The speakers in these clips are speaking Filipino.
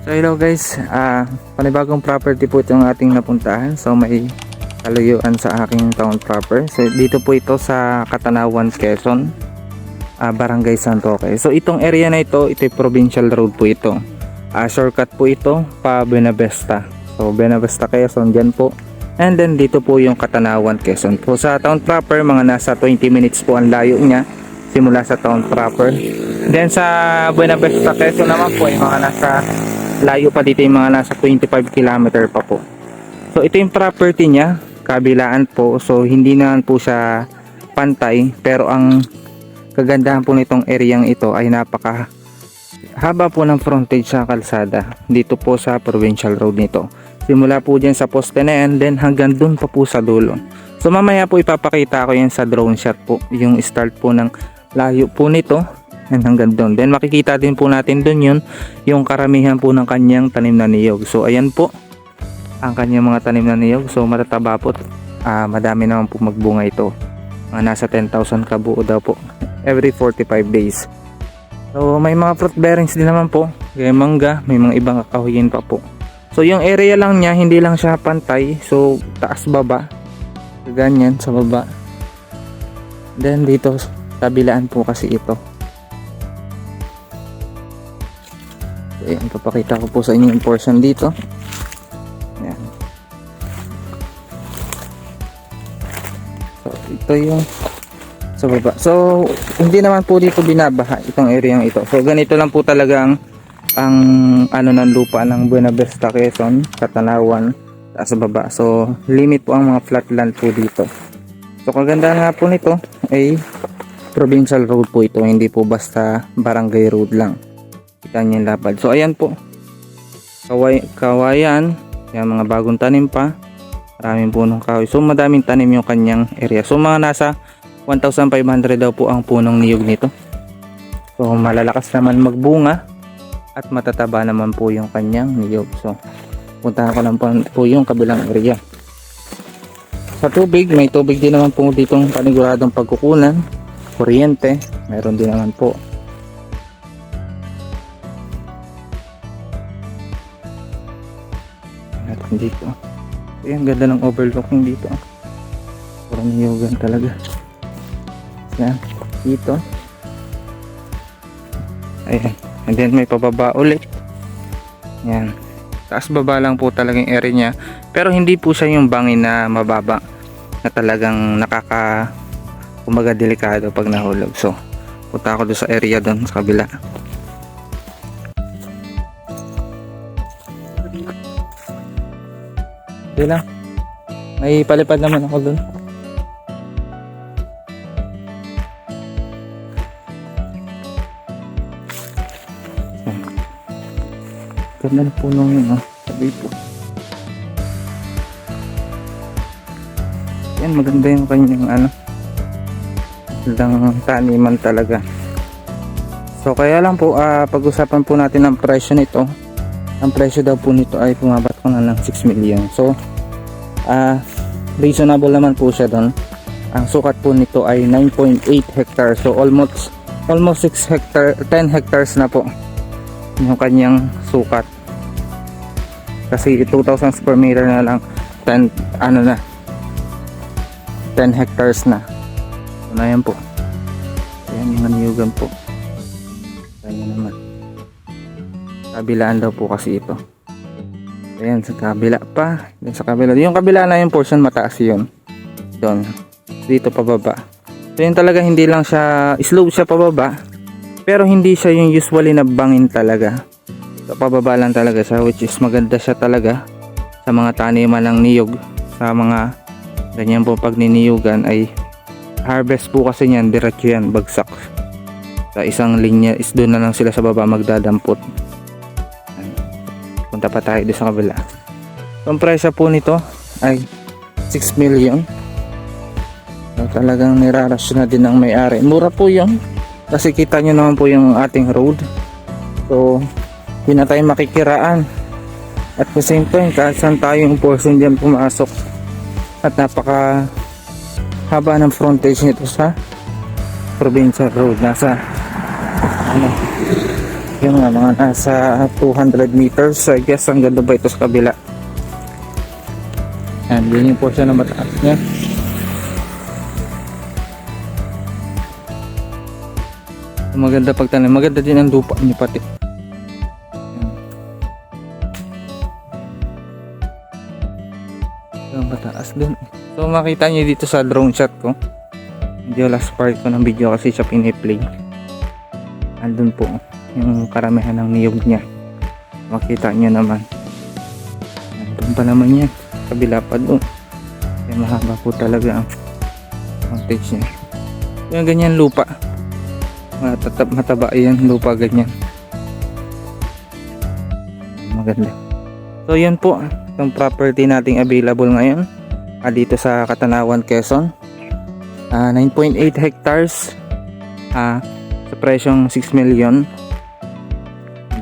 So hello guys, panibagong property po itong ating napuntahan. So may kalayuan sa aking town proper. So dito po ito sa Katanawan, Quezon, Barangay Santo Roque. So itong area na ito, ito'y provincial road po ito. Shortcut po ito pa Buenavista. So Buenavista, Quezon, dyan po. And then dito po yung Katanawan, Quezon po. Sa town proper, mga nasa 20 minutes po ang layo niya simula sa town proper. Then sa Buenavista, Quezon naman po ay mga nasa layo pa dito, yung mga nasa 25 km pa po. So ito yung property niya, kabilaan po. So hindi naman po siya pantay, pero ang kagandahan po nitong areang ito ay napaka haba po ng frontage sa kalsada dito po sa provincial road nito. Simula po dyan sa poste na yan, then hanggang dun pa po sa dulo. So mamaya po ipapakita ko yan sa drone shot po, yung start po ng layo po nito and hanggang doon. Then makikita din po natin doon yun, yung karamihan po ng kanyang tanim na niyog. So ayan po ang kanyang mga tanim na niyog. So matataba po, madami naman po magbunga ito. Mga nasa 10,000 kabuo daw po every 45 days. So may mga fruit bearings din naman po, kaya mangga, may mga ibang kakahuyin pa po. So yung area lang niya, hindi lang siya pantay. So taas baba, ganyan sa baba. Then dito kabilaan po kasi ito. Ayan, papakita ko po sa inyo yung portion dito. Ayan. So ito yung sa baba. So hindi naman po dito binabaha itong area ito. So ganito lang po talaga ang ano ng lupa ng Buenavista, Quezon, Katanawan, sa baba. So limit po ang mga flatland po dito. So kagandahan nga po nito ay provincial road po ito, hindi po basta barangay road lang. Kita niyo yung lapad. So ayan po, kawayan, yan, mga bagong tanim pa, maraming punong kahoy. So madaming tanim yung kanyang area. So mga nasa 1,500 daw po ang punong niyog nito. So malalakas naman magbunga at matataba naman po yung kanyang niyog. So puntahan ko lang po yung kabilang area. Sa tubig, may tubig din naman po ditong paniguradong pagkukunan. Kuryente, meron din naman po. Dito, ayan, ganda ng overlooking dito. Parang niyugan talaga. Yan, dito. Ayan, and then may pababa ulit. Yan, taas baba lang po talaga yung area niya, pero hindi po siya yung bangin na mababa na talagang kumbaga delikado pag nahulog. So punta ako doon sa area doon sa kabila. Hindi lang, may palipad naman ako dun. Ganda na puno yun, sabi po. Yan, maganda yung kanyang lang taniman talaga. So kaya lang po, pag-usapan po natin ang presyo nito. Ang presyo daw po nito ay pumabat ko na ng 6 million. So reasonable naman po siya doon. Ang sukat po nito ay 9.8 hectares. So almost 6 hectare, 10 hectares na po yung kanyang sukat. Kasi 2,000 square meter na lang, 10 hectares na. So na yan po. Ayan yung niyugan po. Ayan naman. Kabilaan daw po kasi ito. Ayan, sa kabila pa. Sa kabila. Yung kabila na yung portion, mataas yun. Doon. Dito pababa. So yun talaga, hindi lang siya, slope siya pababa. Pero hindi siya yung usually na bangin talaga. So pababa lang talaga siya, which is maganda siya talaga sa mga taniman ng niyog. Sa mga ganyan po pag niniyugan ay harvest po kasi niyan, diretso yan, bagsak. Sa isang linya is doon na lang sila sa baba magdadampot. Punta pa tayo doon sa kabila. Ang presyo po nito ay 6 million. So, talagang nirarush na din ng may-ari. Mura po yun. Kasi kita nyo naman po yung ating road. So, hindi na tayo makikiraan. At the same time, kahit saan tayong portion dyan pumasok. At napaka haba ng frontage nito sa provincial road. Nasa ano, yung mga nasa 200 meters. So I guess ang ganda ba ito sa kabila. Yan, yun yung portion na mataas niya. Maganda pagtanim. Maganda din ang lupa niya pati. Yan. Mataas dun. So makita niyo dito sa drone shot ko. Medyo last part ko ng video kasi siya piniplay. Andun po yung karamihan ng niyog niya. Makita niyo naman. Andun pa naman yan. Kabila pa doon. Kaya mahaba po talaga ang frontage niya. Yung ganyan lupa. Mataba yan lupa ganyan. Maganda. So yan po yung property nating available ngayon dito sa Katanawan, Quezon. 9.8 hectares sa presyong 6 million.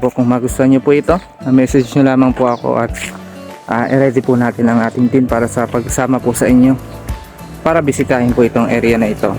Kung magustuhan nyo po ito, message nyo lamang po ako at i-ready po natin ang ating team para sa pagsama po sa inyo para bisitahin po itong area na ito.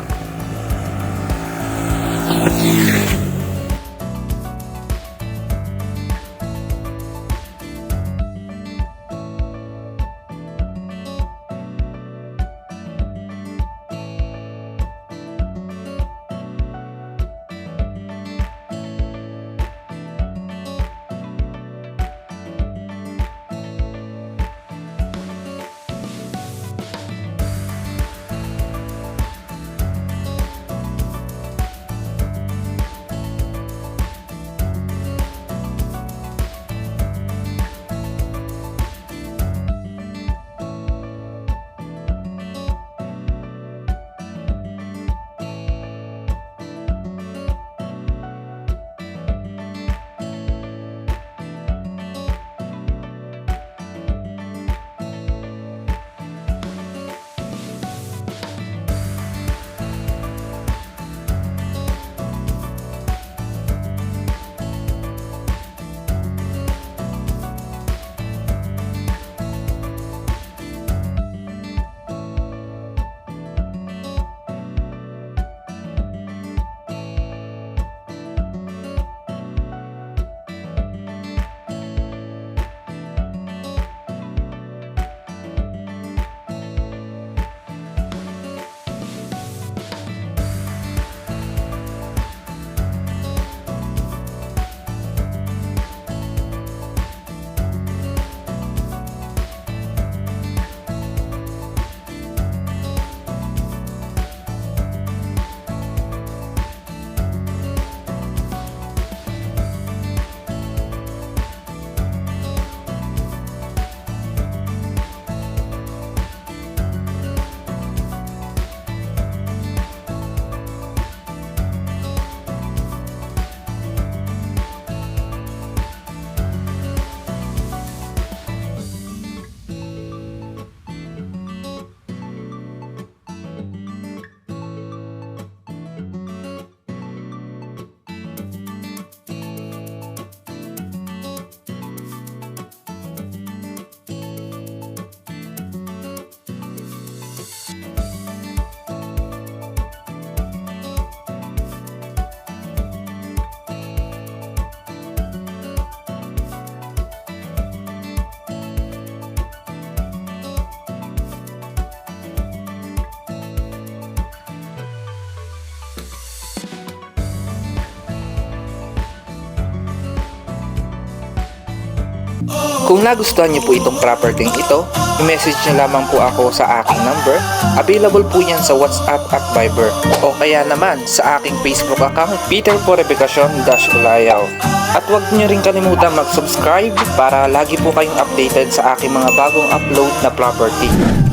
Kung nagustuhan niyo po itong property ito, i-message niyo lamang po ako sa aking number. Available po yan sa WhatsApp at Viber o kaya naman sa aking Facebook account, Peter Purificacion-Ulayaw. At huwag niyo rin kalimutan mag-subscribe para lagi po kayong updated sa aking mga bagong upload na property.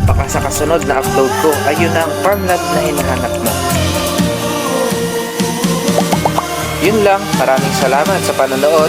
Baka sa kasunod na upload ko ay yun ang farmland na hinahanap mo. Yun lang, maraming salamat sa panonood.